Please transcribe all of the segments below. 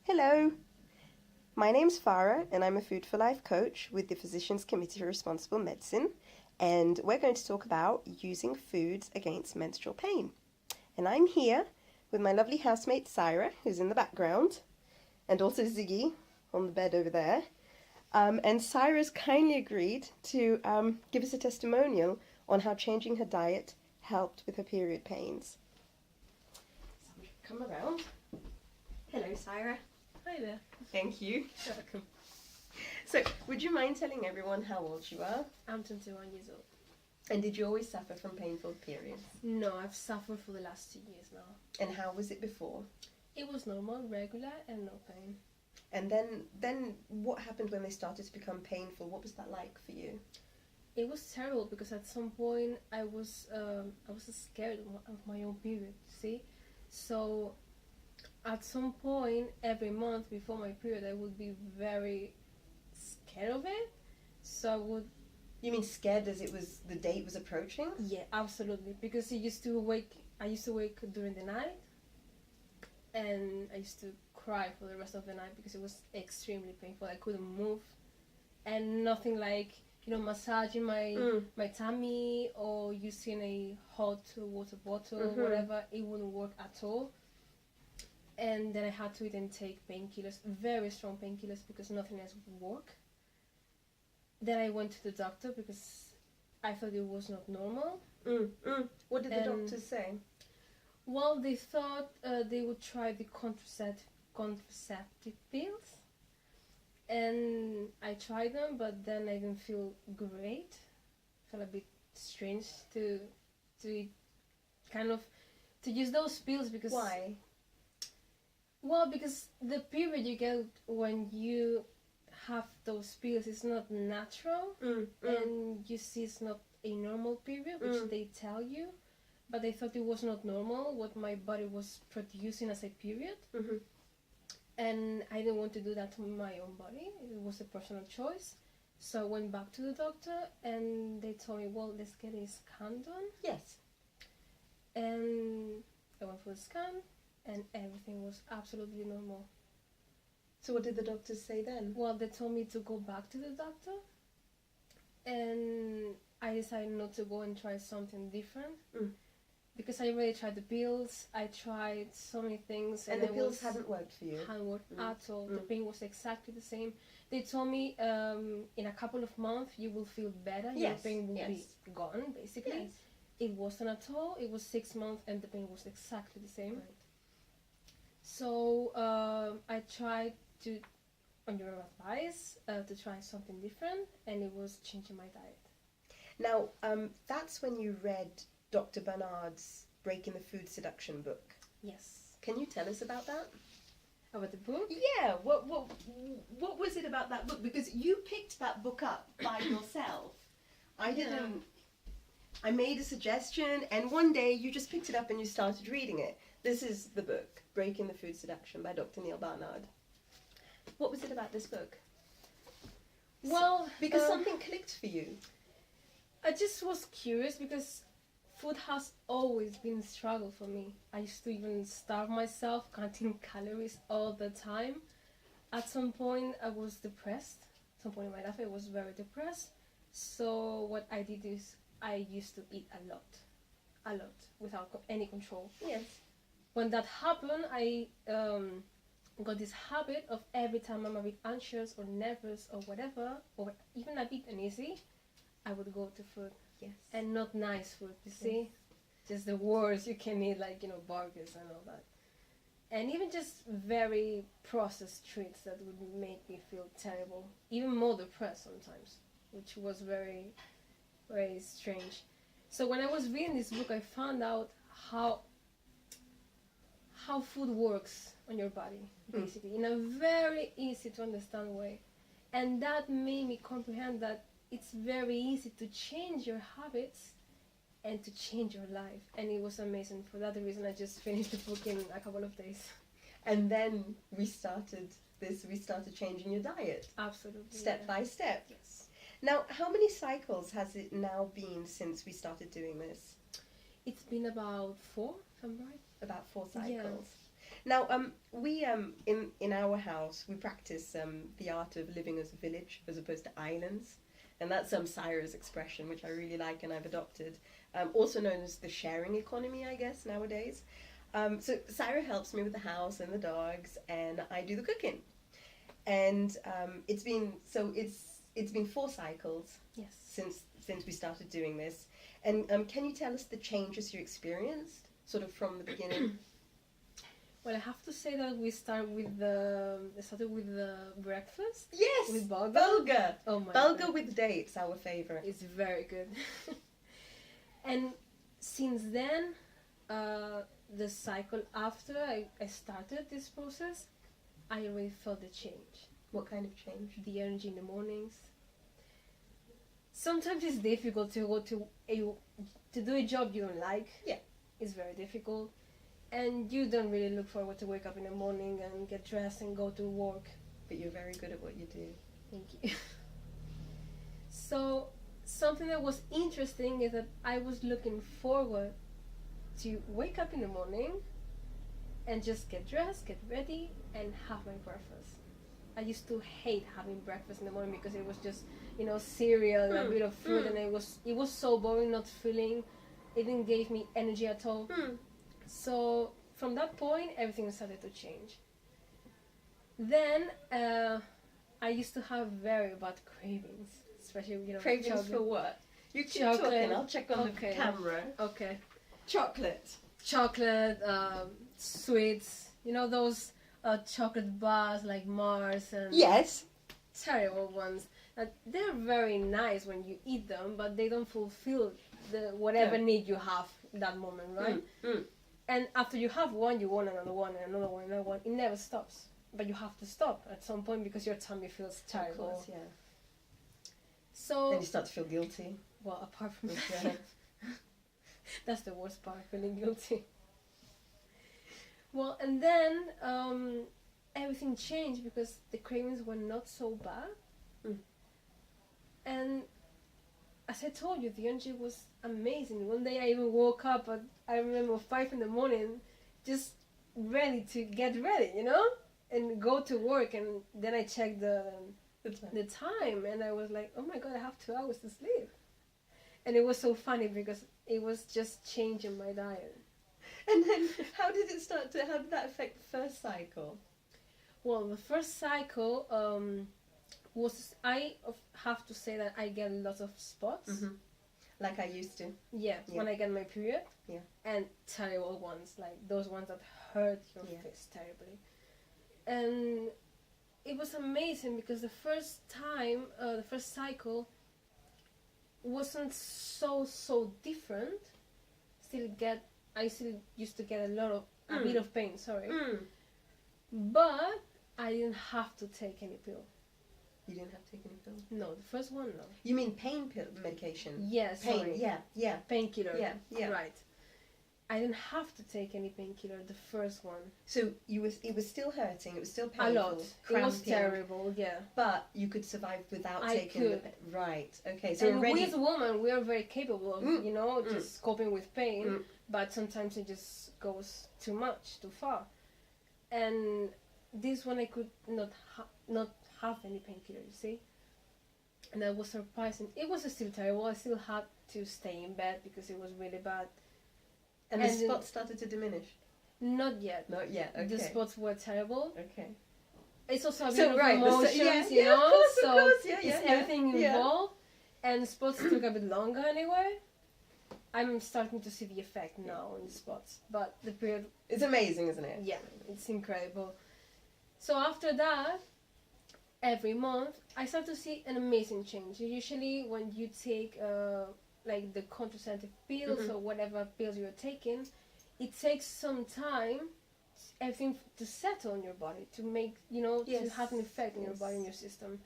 Hello, my name's Farah and I'm a Food for Life coach with the Physicians Committee for Responsible Medicine, and we're going to talk about using foods against menstrual pain. And I'm here with my lovely housemate Syra, who's in the background, and also Ziggy on the bed over there. And Syra's kindly agreed to give us a testimonial on how changing her diet helped with her period pains. So I'm going to come around. Hello, Syra. Hi there. Thank you. You're welcome. So, would you mind telling everyone how old you are? I'm 21 years old. And did you always suffer from painful periods? No, I've suffered for the last 2 years now. And how was it before? It was normal, regular, and no pain. And then what happened when they started to become painful? What was that like for you? It was terrible because at some point I was scared of my own period. See, so at some point every month before my period I would be very scared of it. So I would. You mean scared as it was the date was approaching? Yeah, absolutely. Because I used to wake during the night, and I used to cry for the rest of the night because it was extremely painful. I couldn't move, and nothing like massaging my tummy or using a hot water bottle or whatever. It wouldn't work at all. And then I had to then take painkillers, very strong painkillers, because nothing else would work. Then I went to the doctor because I thought it was not normal. What did the doctors say? Well, they thought they would try the contraceptive pills. And I tried them, but then I didn't feel great. Felt a bit strange to use those pills because... Why? Well, because the period you get when you have those pills is not natural, and you see it's not a normal period, which they tell you, but they thought it was not normal what my body was producing as a period, and I didn't want to do that to my own body. It was a personal choice. So I went back to the doctor and they told me, well, let's get a scan done. Yes. And I went for the scan and everything was absolutely normal. So what did the doctors say then? Well, they told me to go back to the doctor, and I decided not to go and try something different because I already tried the pills. I tried so many things, and the pills hadn't worked for you? Hadn't worked at all. The pain was exactly the same. They told me in a couple of months you will feel better. Your pain will be gone, basically. Yes. It wasn't at all. It was 6 months and the pain was exactly the same. Right. So I tried to, on your advice, to try something different, and it was changing my diet. Now, that's when you read Dr. Barnard's Breaking the Food Seduction book. Yes. Can you tell us about that? About the book? Yeah, what was it about that book? Because you picked that book up by yourself. I didn't. I made a suggestion, and one day you just picked it up and you started reading it. This is the book, Breaking the Food Seduction by Dr. Neil Barnard. What was it about this book? Well, because something clicked for you. I just was curious because food has always been a struggle for me. I used to even starve myself, counting calories all the time. At some point, I was depressed. At some point in my life, I was very depressed. So what I did is I used to eat a lot, without any control. Yes. When that happened, I got this habit of every time I'm a bit anxious or nervous or whatever, or even a bit uneasy, I would go to food. Yes. And not nice food, you see? Just the worst you can eat, like, burgers and all that. And even just very processed treats that would make me feel terrible, even more depressed sometimes, which was very, very strange. So when I was reading this book, I found out how food works on your body, basically, in a very easy to understand way. And that made me comprehend that it's very easy to change your habits and to change your life. And it was amazing. For that reason, I just finished the book in a couple of days. And then we started changing your diet. Absolutely. Step by step. Yes. Now, how many cycles has it now been since we started doing this? It's been about 4, if I'm right. About 4 cycles. Now, we in our house we practice the art of living as a village as opposed to islands, and that's Syra's expression, which I really like and I've adopted. Also known as the sharing economy, I guess nowadays. So Syra helps me with the house and the dogs, and I do the cooking. And it's been 4 cycles Yes. since we started doing this. And can you tell us the changes you experienced, sort of from the beginning? Well, I have to say that we started with the breakfast. Yes, With bulgur. bulgur. Oh my Bulgur God. with dates, our favorite. It's very good. And since then, the cycle after I started this process, I already felt the change. What kind of change? The energy in the mornings. Sometimes it's difficult to go to do a job you don't like. Yeah. It's very difficult. And you don't really look forward to wake up in the morning and get dressed and go to work. But you're very good at what you do. Thank you. So something that was interesting is that I was looking forward to wake up in the morning and just get dressed, get ready, and have my breakfast. I used to hate having breakfast in the morning because it was just, cereal and a bit of fruit, and it was so boring, not filling. It didn't give me energy at all. So from that point, everything started to change. Then I used to have very bad cravings, especially Cravings chocolate. for what? You keep Chocolate. talking, I'll check on Okay. the camera. Okay, Chocolate. chocolate, sweets. Those chocolate bars like Mars and Yes. terrible ones. They're very nice when you eat them, but they don't fulfill whatever need you have that moment, right? And after you have one, you want another one and another one and another one. It never stops. But you have to stop at some point because your tummy feels terrible. Of course, yeah. So, Then you start to feel guilty. well, apart from Yeah. that, that's the worst part, feeling guilty. Well, and then everything changed because the cravings were not so bad. And as I told you, the energy was amazing. One day I even woke up at, I remember, 5 in the morning, just ready to get ready, and go to work. And then I checked the time, and I was like, oh my God, I have 2 hours to sleep. And it was so funny because it was just changing my diet. And then how did that affect the first cycle? Well, the first cycle was, I have to say that I get lots of spots. Like I used to. Yeah, when I get my period. Yeah. And terrible ones, like those ones that hurt your face terribly. And it was amazing because the first time, the first cycle wasn't so different. I still used to get a bit of pain, sorry. But I didn't have to take any pill. You didn't have to take any pill? No, the first one, no. You mean pain pill medication? Yes, Pain, sorry. yeah. Painkiller. Yeah. Right. I didn't have to take any painkiller, the first one. So it was still hurting, it was still painful. A lot. It was cramping, terrible, yeah. But you could survive without I taking could. Right, okay. So And already... we as women, we are very capable of, just coping with pain, but sometimes it just goes too much, too far. And this one I could not have any painkiller, you see? And that was surprising. It was still terrible. I still had to stay in bed because it was really bad. And the spots started to diminish? Not yet. Not yet, okay. The spots were terrible. Okay. It's also a bit of emotions, Of course, so it's everything involved. And spots took a bit longer anyway. I'm starting to see the effect now on the spots. But the period... It's amazing, isn't it? Yeah, it's incredible. So after that, every month, I start to see an amazing change. Usually when you take like the contraceptive pills or whatever pills you're taking, it takes some time everything to settle in your body, to make, to have an effect in your body and your system.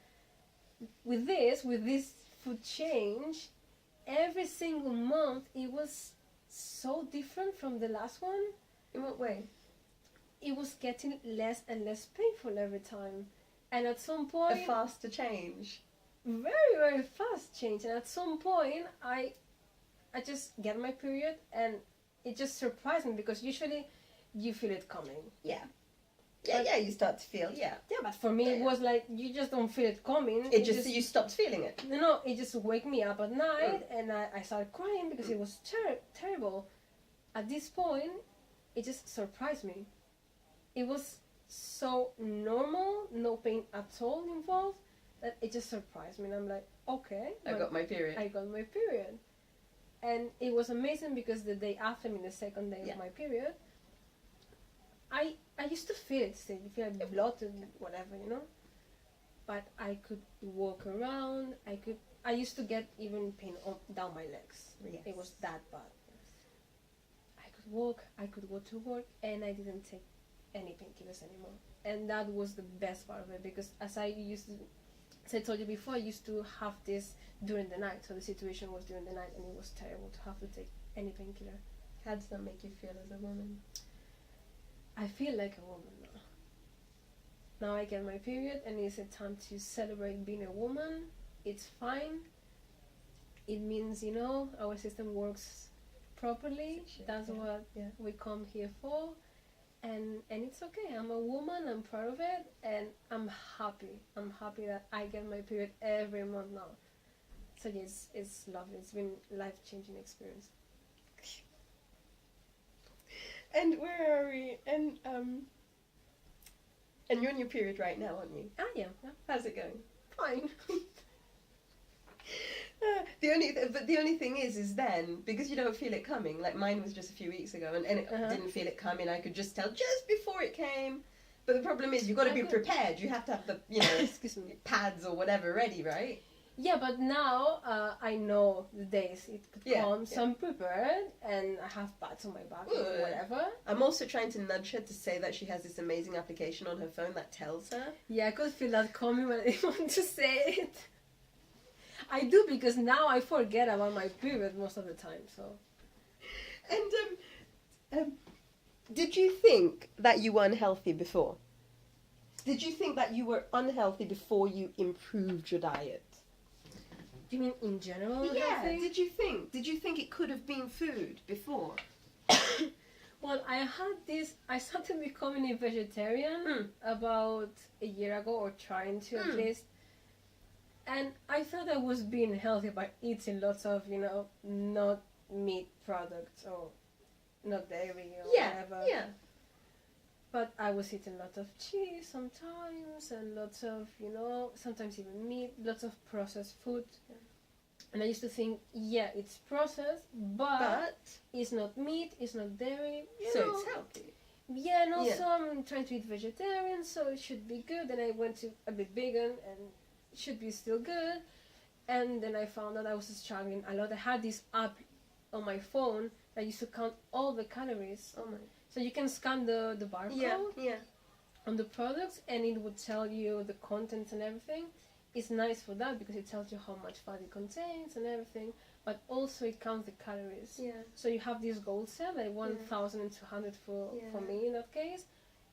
With this food change, every single month it was so different from the last one. In what way? It was getting less and less painful every time. And at some point... A faster change. Very, very fast change. And at some point, I just get my period, and it just surprised me because usually you feel it coming. Yeah, you start to feel, yeah. Yeah, but for me it was like, you just don't feel it coming. It just, you stopped feeling it. No, it just wake me up at night, and I started crying because it was terrible. At this point, it just surprised me. It was so normal, no pain at all involved, that it just surprised me. And I'm like, okay. I got my period. And it was amazing because the day after me, the second day of my period, I used to feel it still. You feel like blood and whatever, you know? But I could walk around. I used to get even pain down my legs. Yes. It was that bad. I could walk, I could go to work, and I didn't take any painkillers anymore. And that was the best part of it, because as I told you before, I used to have this during the night. So the situation was during the night, and it was terrible to have to take any painkiller. How does that make you feel as a woman? I feel like a woman now. Now I get my period, and it's a time to celebrate being a woman. It's fine. It means, you know, our system works properly. That's what we come here for. And it's okay. I'm a woman. I'm proud of it, and I'm happy. I'm happy that I get my period every month now. So yes, it's lovely. It's been a life-changing experience. And where are we? And you're on your period right now, aren't you? Ah, yeah. How's it going? Fine. The only thing is then, because you don't feel it coming, like mine was just a few weeks ago, and it didn't feel it coming. I could just tell just before it came. But the problem is, you've got to be prepared. You have to have the, you know, excuse me, pads or whatever ready, right? Yeah, but now I know the days it could come, so I'm prepared, and I have pads on my back or whatever. I'm also trying to nudge her to say that she has this amazing application on her phone that tells her. Yeah, I could feel that coming when I didn't want to say it. I do, because now I forget about my period most of the time, so. And did you think that you were unhealthy before? Did you think that you were unhealthy before you improved your diet? You mean in general? Yeah. Did you think it could have been food before? Well, I started becoming a vegetarian about a year ago, or trying to at least. And I thought I was being healthy by eating lots of, you know, not meat products or not dairy or whatever. Yeah. But I was eating lots of cheese sometimes, and lots of, you know, sometimes even meat, lots of processed food. Yeah. And I used to think, yeah, it's processed, but it's not meat, it's not dairy. So it's healthy. Yeah, and also I'm trying to eat vegetarian, so it should be good. And I went to a bit vegan, and it should be still good. And then I found out I was struggling a lot. I had this app on my phone that used to count all the calories. Oh my. So you can scan the barcode on the products, and it would tell you the contents and everything. It's nice for that, because it tells you how much fat it contains and everything, but also it counts the calories. Yeah. So you have this goal set, like 1,200 for me in that case.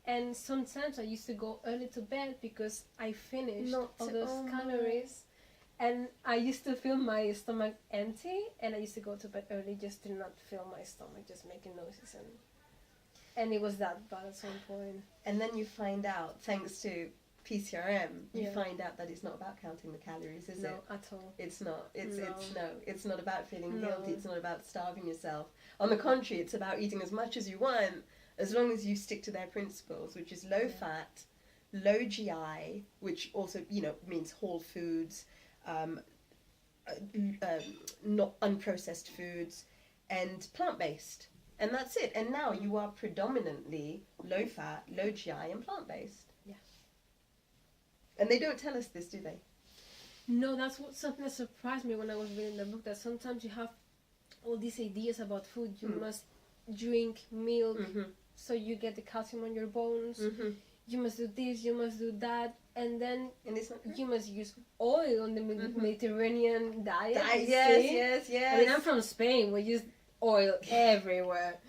And sometimes I used to go early to bed because I finished all those calories. And I used to feel my stomach empty, and I used to go to bed early just to not feel my stomach just making noises. And it was that bad at some point. And then you find out, thanks to PCRM, you find out that it's not about counting the calories, is it? No, at all. It's not. It's not about feeling guilty. It's not about starving yourself. On the contrary, it's about eating as much as you want, as long as you stick to their principles, which is low fat, low GI, which also, you know, means whole foods, not unprocessed foods, and plant-based. And that's it. And now you are predominantly low fat, low GI, and plant-based. Yeah. And they don't tell us this, do they? No, that's something that surprised me when I was reading the book, that sometimes you have all these ideas about food. You must drink milk so you get the calcium on your bones. You must do this, you must do that. And then you must use oil on the Mediterranean diet. Yes. I mean, I'm from Spain. We use oil everywhere.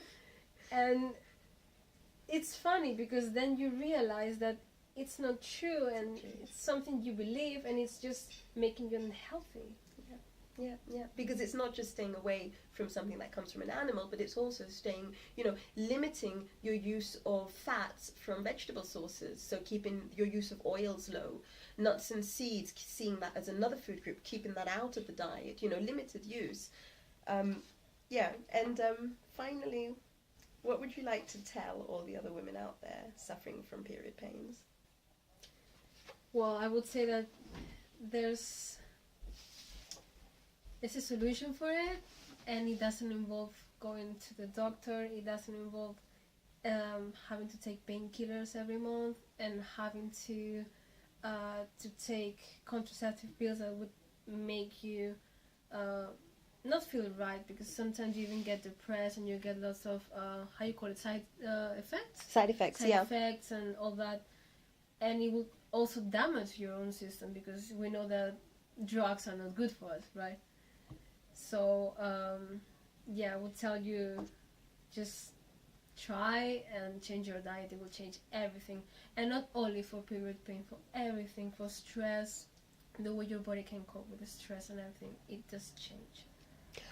And it's funny, because then you realize that it's not true, and it's something you believe, and it's just making you unhealthy. Yeah. Because it's not just staying away from something that comes from an animal, but it's also staying, limiting your use of fats from vegetable sources. So keeping your use of oils low. Nuts and seeds, seeing that as another food group, keeping that out of the diet, limited use. Finally, what would you like to tell all the other women out there suffering from period pains? Well, I would say that there's a solution for it, and it doesn't involve going to the doctor. It doesn't involve having to take painkillers every month and having to take contraceptive pills that would make you not feel right, because sometimes you even get depressed and you get lots of how you call it, side effects. Side effects, Side effects and all that, and it will also damage your own system, because we know that drugs are not good for us, right? So I would tell you, just try and change your diet. It will change everything, and not only for period pain, for everything, for stress, the way your body can cope with the stress and everything. It does change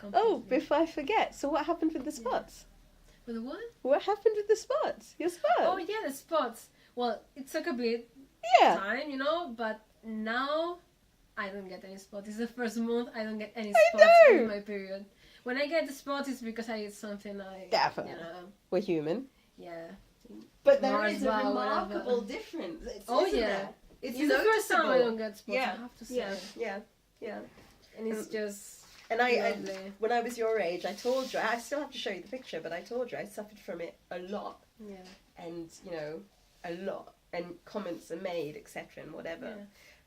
completely. Oh, before I forget, so what happened with the spots? With the what? What happened with the spots? Your spots? Oh yeah, the spots. Well, it took a bit time, but now I don't get any spots. It's the first month I don't get any spots in my period. When I get the spots, it's because I eat something Definitely. We're human. Yeah. But there is a remarkable difference. It's the first time I don't get spots, I have to say. Yeah. And it's just And I when I was your age, I told you, I still have to show you the picture, but I told you I suffered from it a lot. Yeah. And, a lot. And comments are made, etc. and whatever.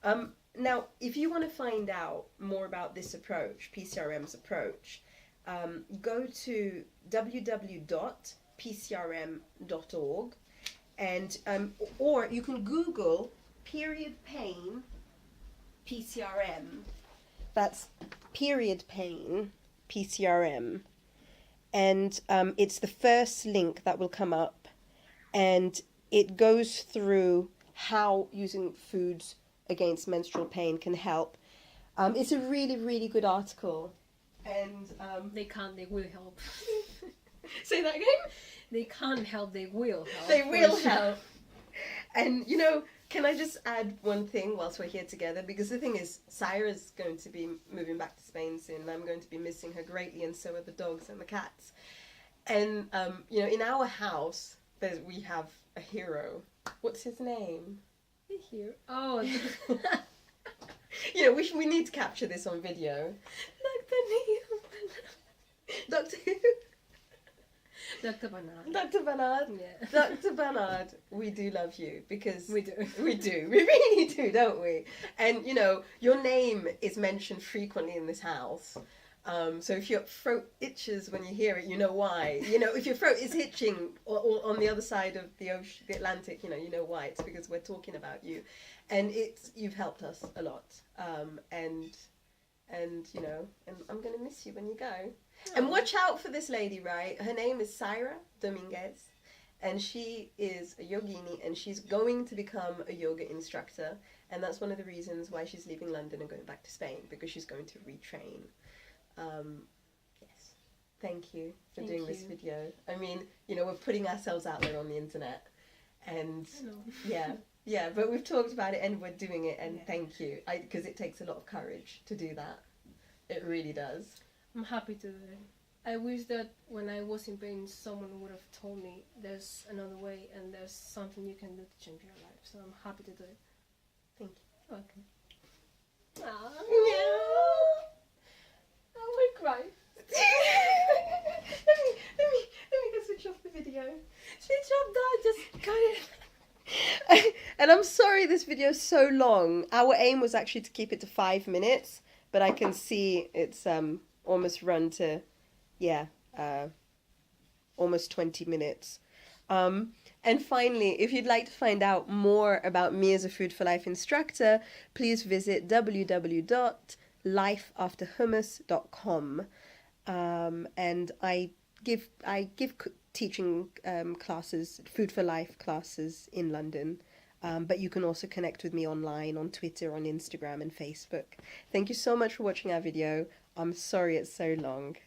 Yeah. Now, if you want to find out more about this approach, PCRM's approach, go to www.pcrm.org, and or you can Google period pain PCRM. That's period pain PCRM, and it's the first link that will come up, and it goes through how using foods against menstrual pain can help. It's a really, really good article, and they will help. Say that again? They can't help, they will help. They will help. And can I just add one thing whilst we're here together? Because the thing is, Syra's going to be moving back to Spain soon, and I'm going to be missing her greatly, and so are the dogs and the cats. And in our house, we have a hero. What's his name? Here. Oh. We need to capture this on video. Dr. Who? Dr. Bernard. Dr. Bernard. Yeah. Dr. Bernard, we do love you, because we do. We do. We really do, don't we? And your name is mentioned frequently in this house. So if your throat itches when you hear it, you know why. If your throat is itching or on the other side of the ocean, the Atlantic, you know why. It's because we're talking about you, and you've helped us a lot. And I'm gonna miss you when you go. Oh. And watch out for this lady, right? Her name is Syra Dominguez, and she is a yogini, and she's going to become a yoga instructor, and that's one of the reasons why she's leaving London and going back to Spain, because she's going to retrain. Yes, thank you for doing this video. I mean, we're putting ourselves out there on the internet, and yeah, but we've talked about it and we're doing it, and thank you, because it takes a lot of courage to do that. It really does. I'm happy to do it. I wish that when I was in pain, someone would have told me there's another way and there's something you can do to change your life. So I'm happy to do it. Thank you. Okay. Oh, I will cry. let me go switch off the video. Switch off that, just cut it. And I'm sorry this video is so long. Our aim was actually to keep it to 5 minutes, but I can see it's almost run to, almost 20 minutes. And finally, if you'd like to find out more about me as a Food for Life instructor, please visit www.lifeafterhummus.com. And I give teaching classes, Food for Life classes in London. But you can also connect with me online on Twitter, on Instagram and Facebook. Thank you so much for watching our video. I'm sorry it's so long.